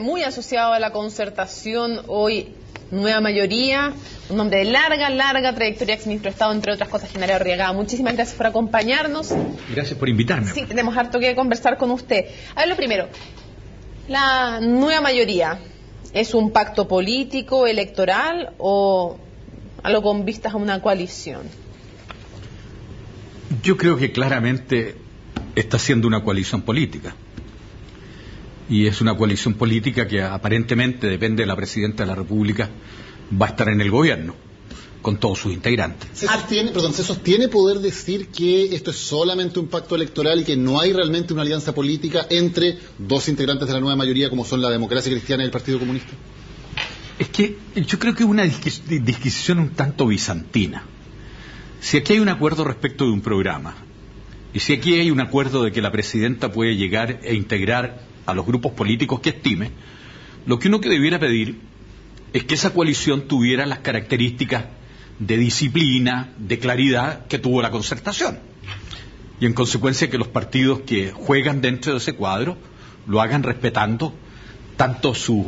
Muy asociado a la concertación hoy, Nueva Mayoría, un hombre de larga trayectoria, exministro de Estado, entre otras cosas, General Arriagada. Muchísimas gracias por acompañarnos. Gracias por invitarme. Sí, tenemos harto que conversar con usted. A ver, lo primero, la Nueva Mayoría, ¿es un pacto político, electoral o algo con vistas a una coalición? Yo creo que claramente está siendo una coalición política. Y es una coalición política que aparentemente, depende de la Presidenta de la República, va a estar en el gobierno, con todos sus integrantes. ¿Se sostiene poder decir que esto es solamente un pacto electoral y que no hay realmente una alianza política entre dos integrantes de la Nueva Mayoría, como son la Democracia Cristiana y el Partido Comunista? Es que yo creo que es una disquisición un tanto bizantina. Si aquí hay un acuerdo respecto de un programa, y si aquí hay un acuerdo de que la Presidenta puede llegar e integrar a los grupos políticos que estime, lo que uno debiera pedir es que esa coalición tuviera las características de disciplina, de claridad que tuvo la concertación. Y en consecuencia que los partidos que juegan dentro de ese cuadro lo hagan respetando tanto sus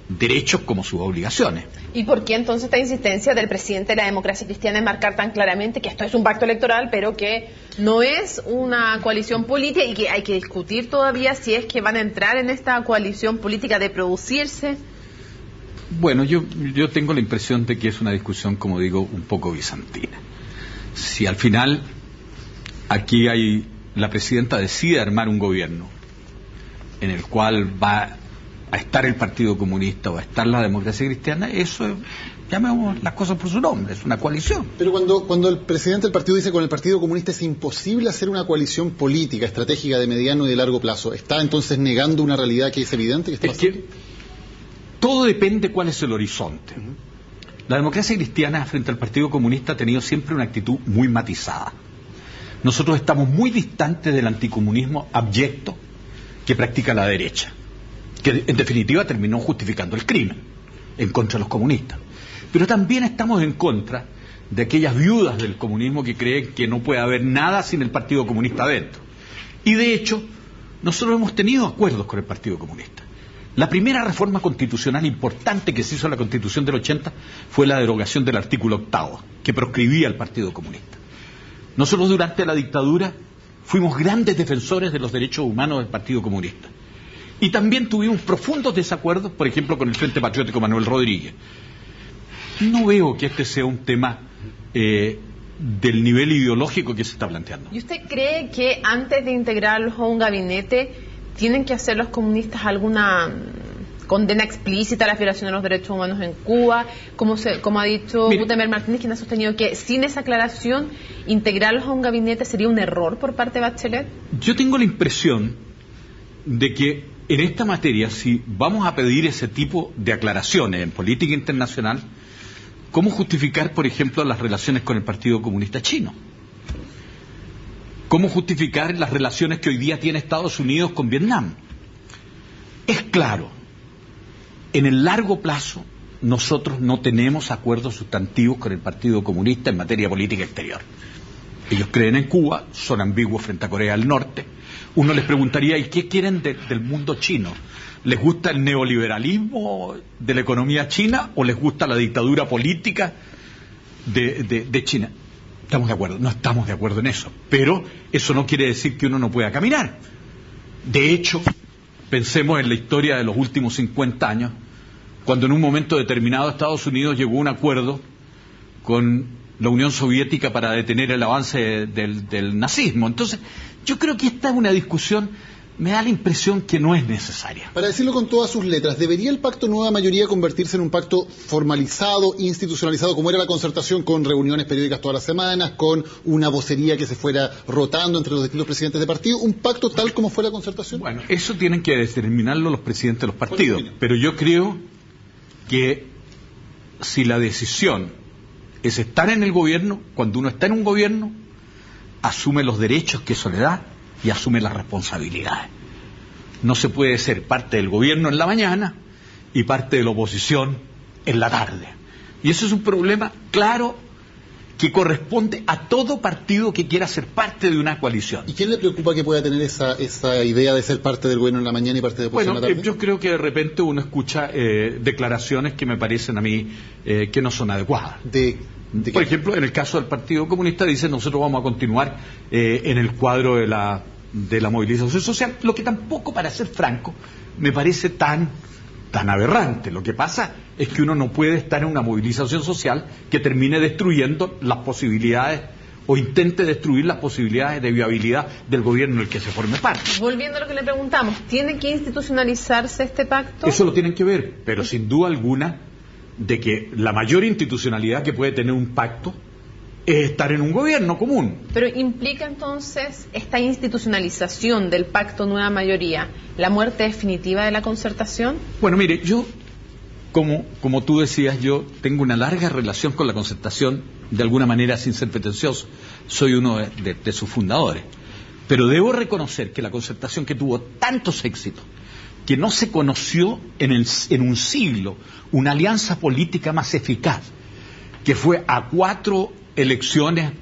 derechos como sus obligaciones. ¿Y por qué entonces esta insistencia del presidente de la Democracia Cristiana en marcar tan claramente que esto es un pacto electoral, pero que no es una coalición política y que hay que discutir todavía si es que van a entrar en esta coalición política de producirse? Bueno, yo tengo la impresión de que es una discusión, como digo, un poco bizantina. Si al final aquí la Presidenta decide armar un gobierno en el cual va a estar el Partido Comunista o a estar la Democracia Cristiana, eso es, llamemos las cosas por su nombre, es una coalición. Pero cuando el presidente del partido dice con el Partido Comunista es imposible hacer una coalición política, estratégica de mediano y de largo plazo, ¿está entonces negando una realidad que es evidente que está pasando? Todo depende cuál es el horizonte. La Democracia Cristiana frente al Partido Comunista ha tenido siempre una actitud muy matizada. Nosotros estamos muy distantes del anticomunismo abyecto que practica la derecha, que en definitiva terminó justificando el crimen en contra de los comunistas. Pero también estamos en contra de aquellas viudas del comunismo que creen que no puede haber nada sin el Partido Comunista adentro. Y de hecho, nosotros hemos tenido acuerdos con el Partido Comunista. La primera reforma constitucional importante que se hizo en la Constitución del 80 fue la derogación del artículo 8º, que proscribía al Partido Comunista. Nosotros durante la dictadura fuimos grandes defensores de los derechos humanos del Partido Comunista. Y también tuvimos profundos desacuerdos, por ejemplo, con el Frente Patriótico Manuel Rodríguez. No veo que este sea un tema del nivel ideológico que se está planteando. ¿Y usted cree que antes de integrarlos a un gabinete tienen que hacer los comunistas alguna condena explícita a la violación de los derechos humanos en Cuba? Como ha dicho Gutenberg Martínez, quien ha sostenido que sin esa aclaración integrarlos a un gabinete sería un error por parte de Bachelet. Yo tengo la impresión de que en esta materia, si vamos a pedir ese tipo de aclaraciones en política internacional, ¿cómo justificar, por ejemplo, las relaciones con el Partido Comunista Chino? ¿Cómo justificar las relaciones que hoy día tiene Estados Unidos con Vietnam? Es claro, en el largo plazo nosotros no tenemos acuerdos sustantivos con el Partido Comunista en materia política exterior. Ellos creen en Cuba, son ambiguos frente a Corea del Norte. Uno les preguntaría, ¿y qué quieren del mundo chino? ¿Les gusta el neoliberalismo de la economía china o les gusta la dictadura política de China? Estamos de acuerdo, no estamos de acuerdo en eso, pero eso no quiere decir que uno no pueda caminar. De hecho, pensemos en la historia de los últimos 50 años, cuando en un momento determinado Estados Unidos llegó a un acuerdo con la Unión Soviética para detener el avance del nazismo. Entonces, yo creo que esta es una discusión, me da la impresión que no es necesaria. Para decirlo con todas sus letras, ¿debería el pacto Nueva Mayoría convertirse en un pacto formalizado, institucionalizado, como era la concertación, con reuniones periódicas todas las semanas, con una vocería que se fuera rotando entre los distintos presidentes de partido? ¿Un pacto tal como fue la concertación? Bueno, eso tienen que determinarlo los presidentes de los partidos, pero yo creo que si la decisión es estar en el gobierno, cuando uno está en un gobierno, asume los derechos que eso le da y asume las responsabilidades. No se puede ser parte del gobierno en la mañana y parte de la oposición en la tarde. Y eso es un problema claro que corresponde a todo partido que quiera ser parte de una coalición. ¿Y quién le preocupa que pueda tener esa idea de ser parte del gobierno en la mañana y parte de oposición en la tarde? Yo creo que de repente uno escucha declaraciones que me parecen a mí que no son adecuadas. Por ejemplo, en el caso del Partido Comunista dice nosotros vamos a continuar en el cuadro de la movilización social, lo que tampoco, para ser franco, me parece tan aberrante. Lo que pasa es que uno no puede estar en una movilización social que termine destruyendo las posibilidades o intente destruir las posibilidades de viabilidad del gobierno en el que se forme parte. Volviendo a lo que le preguntamos, ¿tiene que institucionalizarse este pacto? Eso lo tienen que ver, pero sin duda alguna de que la mayor institucionalidad que puede tener un pacto es estar en un gobierno común. Pero implica entonces esta institucionalización del pacto nueva mayoría, la muerte definitiva de la concertación. Bueno, mire, yo, como tú decías, yo tengo una larga relación con la concertación, de alguna manera sin ser pretencioso, soy uno de sus fundadores. Pero debo reconocer que la concertación, que tuvo tantos éxitos, que no se conoció en un siglo una alianza política más eficaz, que fue a 4 elecciones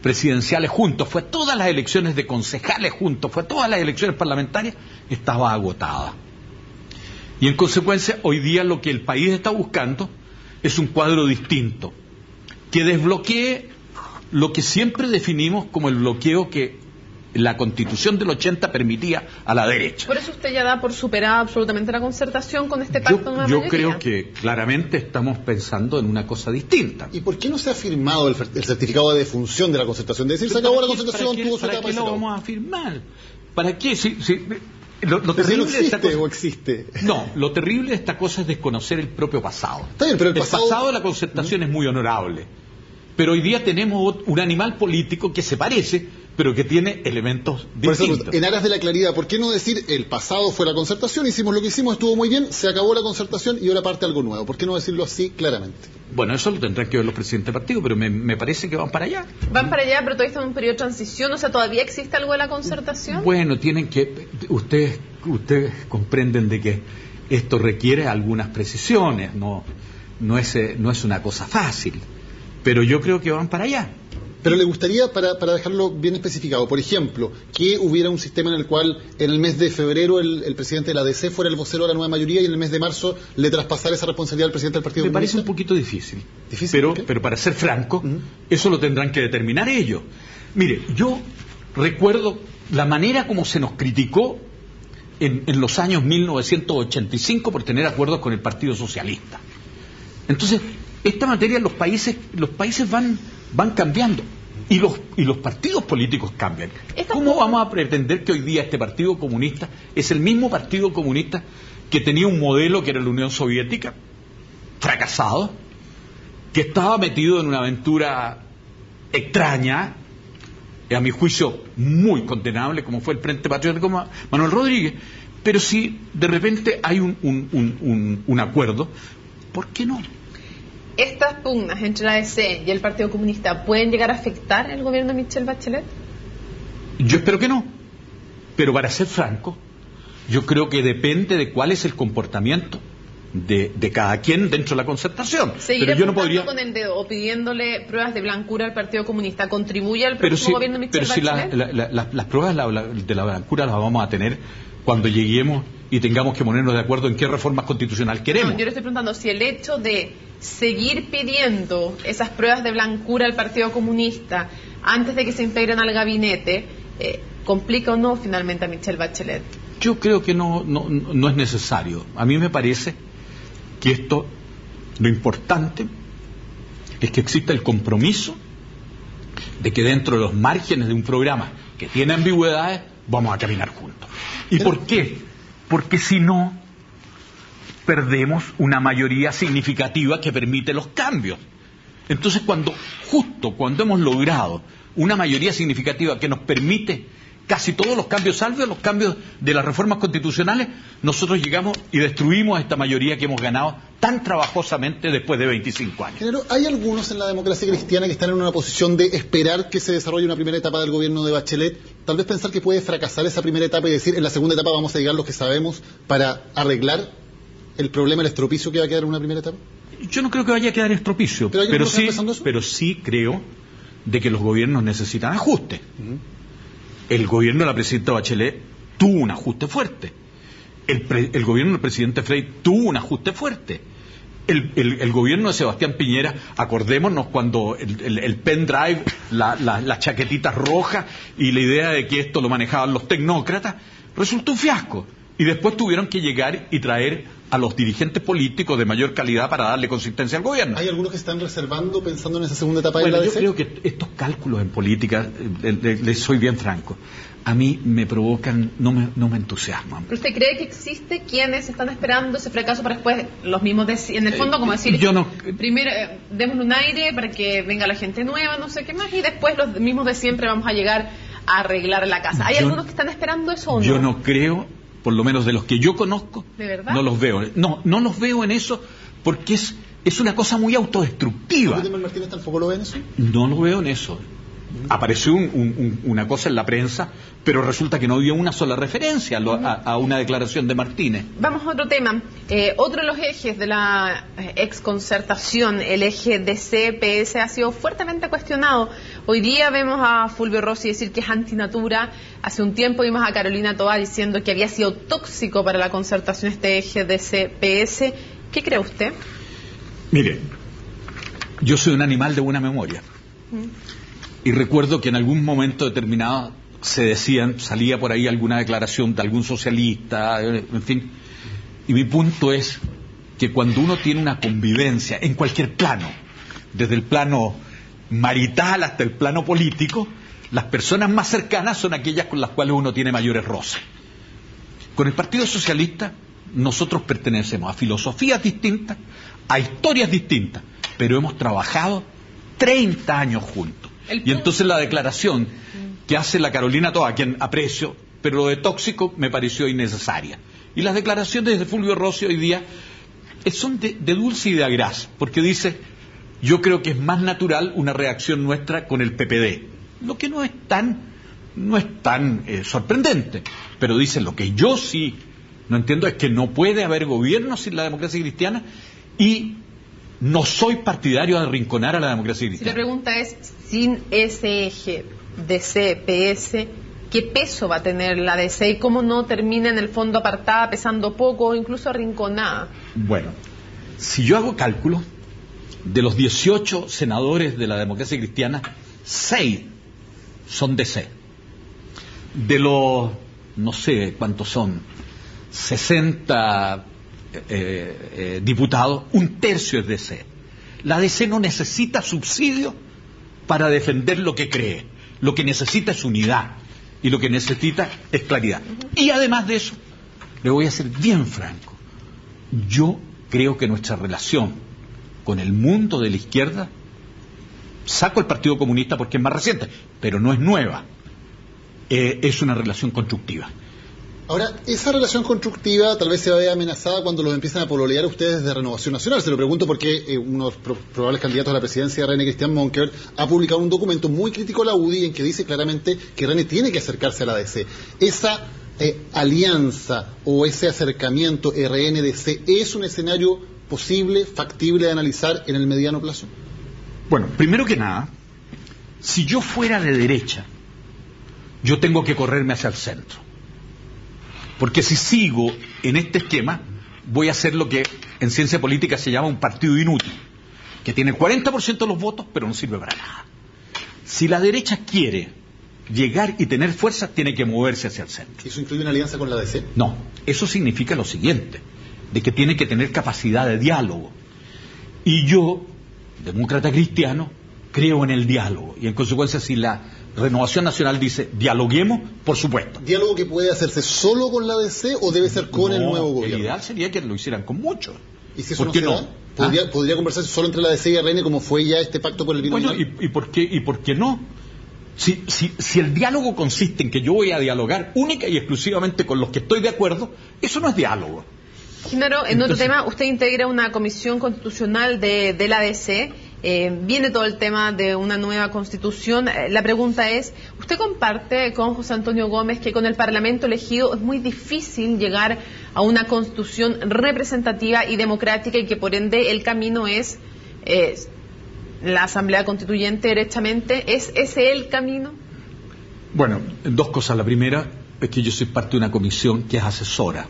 presidenciales juntos, fue todas las elecciones de concejales juntos, fue todas las elecciones parlamentarias, estaba agotada. Y en consecuencia, hoy día lo que el país está buscando es un cuadro distinto, que desbloquee lo que siempre definimos como el bloqueo que la Constitución del 80 permitía a la derecha. Por eso usted ya da por superada absolutamente la concertación con este pacto nueva mayoría. Yo creo que claramente estamos pensando en una cosa distinta. ¿Y por qué no se ha firmado el certificado de defunción de la concertación? De decir, se acabó la concertación, tuvo su etapa. ¿Para qué lo vamos a firmar? ¿Para qué? Lo terrible de esta cosa, ¿o existe? No, lo terrible de esta cosa es desconocer el propio pasado. Está bien, pero el pasado de la concertación es muy honorable. Pero hoy día tenemos un animal político que se parece, pero que tiene elementos distintos. Por eso, en aras de la claridad, ¿por qué no decir el pasado fue la concertación, hicimos lo que hicimos, estuvo muy bien, se acabó la concertación y ahora parte algo nuevo? ¿Por qué no decirlo así claramente? Bueno, eso lo tendrán que ver los presidentes del partido, pero me parece que van para allá. Van para allá, pero todavía estamos en un periodo de transición, o sea, ¿todavía existe algo de la concertación? Bueno, tienen que... Ustedes comprenden de que esto requiere algunas precisiones, no es una cosa fácil, pero yo creo que van para allá. Pero le gustaría, para dejarlo bien especificado, por ejemplo, que hubiera un sistema en el cual en el mes de febrero el presidente de la DC fuera el vocero de la nueva mayoría y en el mes de marzo le traspasara esa responsabilidad al presidente del Partido Comunista. Me parece un poquito difícil. ¿Difícil? Pero para ser franco, eso lo tendrán que determinar ellos. Mire, yo recuerdo la manera como se nos criticó en los años 1985 por tener acuerdos con el Partido Socialista. Entonces, esta materia los países van cambiando y los partidos políticos cambian. ¿Cómo vamos a pretender que hoy día este Partido Comunista es el mismo Partido Comunista que tenía un modelo que era la Unión Soviética, fracasado, que estaba metido en una aventura extraña, a mi juicio muy condenable, como fue el Frente Patriótico Manuel Rodríguez? Pero si de repente hay un acuerdo, ¿por qué no? ¿Estas pugnas entre la ADC y el Partido Comunista pueden llegar a afectar el gobierno de Michelle Bachelet? Yo espero que no. Pero para ser franco, yo creo que depende de cuál es el comportamiento de cada quien dentro de la concertación. Seguir apuntando con el dedo o pidiéndole pruebas de blancura al Partido Comunista contribuye al próximo gobierno de Michelle Bachelet. Pero si las pruebas de la blancura las vamos a tener cuando lleguemos y tengamos que ponernos de acuerdo en qué reformas constitucional queremos. No, yo le estoy preguntando si el hecho de seguir pidiendo esas pruebas de blancura al Partido Comunista antes de que se integren al gabinete complica o no finalmente a Michelle Bachelet. Yo creo que no es necesario. A mí me parece que esto, lo importante es que exista el compromiso de que dentro de los márgenes de un programa que tiene ambigüedades vamos a caminar juntos. ¿Y por qué? Porque si no, perdemos una mayoría significativa que permite los cambios. Entonces, cuando hemos logrado una mayoría significativa que nos permite casi todos los cambios, salvo los cambios de las reformas constitucionales, nosotros llegamos y destruimos esta mayoría que hemos ganado tan trabajosamente después de 25 años. Pero hay algunos en la democracia cristiana que están en una posición de esperar que se desarrolle una primera etapa del gobierno de Bachelet, tal vez pensar que puede fracasar esa primera etapa y decir, en la segunda etapa vamos a llegar los que sabemos para arreglar el problema, el estropicio que va a quedar en una primera etapa. Yo no creo que vaya a quedar estropicio, pero sí creo de que los gobiernos necesitan ajuste. El gobierno de la presidenta Bachelet tuvo un ajuste fuerte. El gobierno del presidente Frey tuvo un ajuste fuerte. El gobierno de Sebastián Piñera, acordémonos cuando el pendrive, las chaquetitas rojas y la idea de que esto lo manejaban los tecnócratas, resultó un fiasco. Y después tuvieron que llegar y traer a los dirigentes políticos de mayor calidad para darle consistencia al gobierno. ¿Hay algunos que están reservando pensando en esa segunda etapa de la Yo DC? creo que estos cálculos en política, les soy bien franco, a mí me provocan, no me entusiasman. ¿Pero usted cree que existe quienes están esperando ese fracaso para después los mismos en el fondo como decir, primero démosle un aire para que venga la gente nueva, no sé qué más, y después los mismos de siempre vamos a llegar a arreglar la casa? ¿Hay algunos que están esperando eso o no? Yo no creo, por lo menos de los que yo conozco, ¿de verdad? No los veo. No los veo en eso porque es una cosa muy autodestructiva. ¿Gutenberg Martínez tampoco lo ve en eso? No lo veo en eso. Apareció una cosa en la prensa, pero resulta que no dio una sola referencia a una declaración de Martínez. Vamos a otro tema. Otro de los ejes de la exconcertación, el eje DC-PS, ha sido fuertemente cuestionado. Hoy día vemos a Fulvio Rossi decir que es antinatura. Hace un tiempo vimos a Carolina Toá diciendo que había sido tóxico para la concertación este eje DC-PS. ¿Qué cree usted? Mire, yo soy un animal de buena memoria. Y recuerdo que en algún momento determinado salía por ahí alguna declaración de algún socialista, en fin. Y mi punto es que cuando uno tiene una convivencia en cualquier plano, desde el plano marital hasta el plano político, las personas más cercanas son aquellas con las cuales uno tiene mayores roces. Con el Partido Socialista nosotros pertenecemos a filosofías distintas, a historias distintas, pero hemos trabajado 30 años juntos. Y entonces la declaración que hace la Carolina Toá, a quien aprecio, pero lo de tóxico me pareció innecesaria. Y las declaraciones de Fulvio Rossi hoy día son de dulce y de agraz, porque dice, yo creo que es más natural una reacción nuestra con el PPD, lo que no es tan sorprendente, pero dice, lo que yo sí no entiendo es que no puede haber gobierno sin la democracia cristiana y no soy partidario de arrinconar a la democracia cristiana. Si la pregunta es, sin ese eje DC-PS, ¿qué peso va a tener la DC y cómo no termina en el fondo apartada, pesando poco o incluso arrinconada? Bueno, si yo hago cálculos, de los 18 senadores de la democracia cristiana, 6 son DC. De los, no sé cuántos son, 60 diputados, un tercio es DC. La DC no necesita subsidio para defender lo que cree. Lo que necesita es unidad y lo que necesita es claridad. Y además de eso, le voy a ser bien franco, yo creo que nuestra relación con el mundo de la izquierda, saco el Partido Comunista porque es más reciente, pero no es nueva, es una relación constructiva. Ahora, esa relación constructiva tal vez se vea amenazada cuando los empiezan a pololear ustedes de Renovación Nacional. Se lo pregunto porque unos probables candidatos a la presidencia de René Christian Monker ha publicado un documento muy crítico a la UDI en que dice claramente que René tiene que acercarse a la DC. Esa alianza o ese acercamiento RN-DC es un escenario posible, factible de analizar en el mediano plazo. Bueno, primero que nada, si yo fuera de derecha, yo tengo que correrme hacia el centro. Porque si sigo en este esquema, voy a hacer lo que en ciencia política se llama un partido inútil, que tiene 40% de los votos, pero no sirve para nada. Si la derecha quiere llegar y tener fuerza, tiene que moverse hacia el centro. ¿Eso incluye una alianza con la DC? No, eso significa lo siguiente, de que tiene que tener capacidad de diálogo. Y yo, demócrata cristiano, creo en el diálogo. Y en consecuencia, si la Renovación Nacional dice, dialoguemos, por supuesto. ¿Diálogo que puede hacerse solo con la DC o debe ser con el nuevo gobierno? El ideal sería que lo hicieran con muchos. ¿Y si eso no se da? ¿Podría conversarse solo entre la DC y RN como fue ya este pacto por el binominal? Bueno, ¿y por qué no? Si el diálogo consiste en que yo voy a dialogar única y exclusivamente con los que estoy de acuerdo, eso no es diálogo. Genaro, en otro tema, usted integra una comisión constitucional de la DC viene todo el tema de una nueva constitución. La pregunta es, ¿usted comparte con José Antonio Gómez que con el Parlamento elegido es muy difícil llegar a una constitución representativa y democrática y que por ende el camino es la Asamblea Constituyente derechamente? ¿Es ese el camino? Bueno, dos cosas. La primera es que yo soy parte de una comisión que es asesora,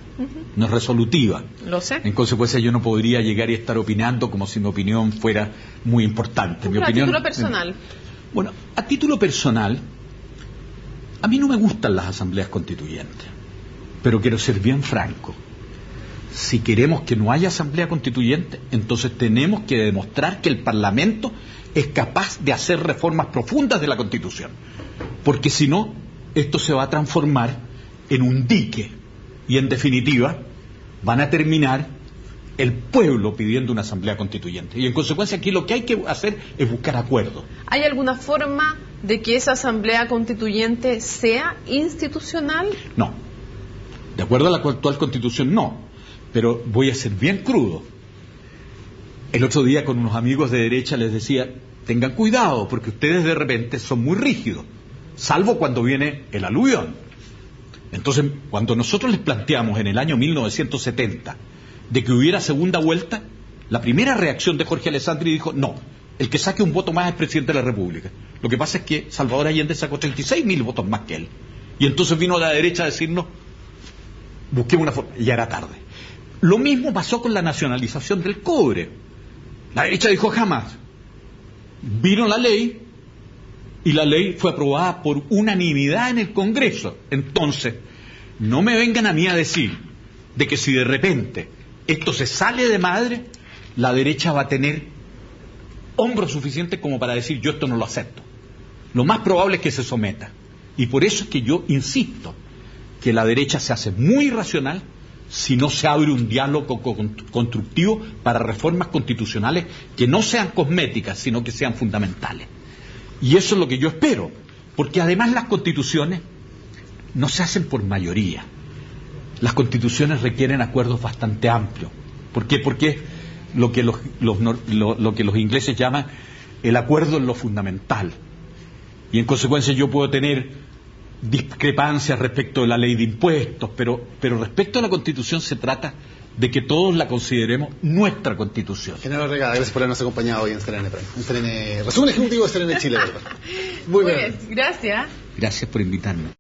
no es resolutiva. Lo sé. En consecuencia, yo no podría llegar y estar opinando como si mi opinión fuera muy importante. Mi opinión, a título personal. Bueno, a título personal, a mí no me gustan las asambleas constituyentes, pero quiero ser bien franco. Si queremos que no haya asamblea constituyente, entonces tenemos que demostrar que el Parlamento es capaz de hacer reformas profundas de la Constitución. Porque si no, esto se va a transformar en un dique y en definitiva van a terminar el pueblo pidiendo una asamblea constituyente. Y en consecuencia aquí lo que hay que hacer es buscar acuerdos. ¿Hay alguna forma de que esa asamblea constituyente sea institucional? No. De acuerdo a la actual constitución, no. Pero voy a ser bien crudo. El otro día con unos amigos de derecha les decía, tengan cuidado porque ustedes de repente son muy rígidos, salvo cuando viene el aluvión. Entonces, cuando nosotros les planteamos en el año 1970 de que hubiera segunda vuelta, la primera reacción de Jorge Alessandri dijo, no, el que saque un voto más es presidente de la República. Lo que pasa es que Salvador Allende sacó 36.000 votos más que él. Y entonces vino la derecha a decirnos, busquemos una forma, y ya era tarde. Lo mismo pasó con la nacionalización del cobre. La derecha dijo jamás. Vino la ley y la ley fue aprobada por unanimidad en el Congreso. Entonces, no me vengan a mí a decir de que si de repente esto se sale de madre, la derecha va a tener hombros suficientes como para decir yo esto no lo acepto. Lo más probable es que se someta. Y por eso es que yo insisto que la derecha se hace muy irracional si no se abre un diálogo constructivo para reformas constitucionales que no sean cosméticas, sino que sean fundamentales. Y eso es lo que yo espero, porque además las constituciones no se hacen por mayoría. Las constituciones requieren acuerdos bastante amplios. ¿Por qué? Porque es lo que los ingleses llaman el acuerdo en lo fundamental. Y en consecuencia yo puedo tener discrepancias respecto de la ley de impuestos, pero respecto a la Constitución se trata de que todos la consideremos nuestra Constitución. General Regada, gracias por habernos acompañado hoy en CNN Prime. Resumen ejecutivo de CNN Chile, ¿verdad? Muy bien. Gracias. Gracias por invitarme.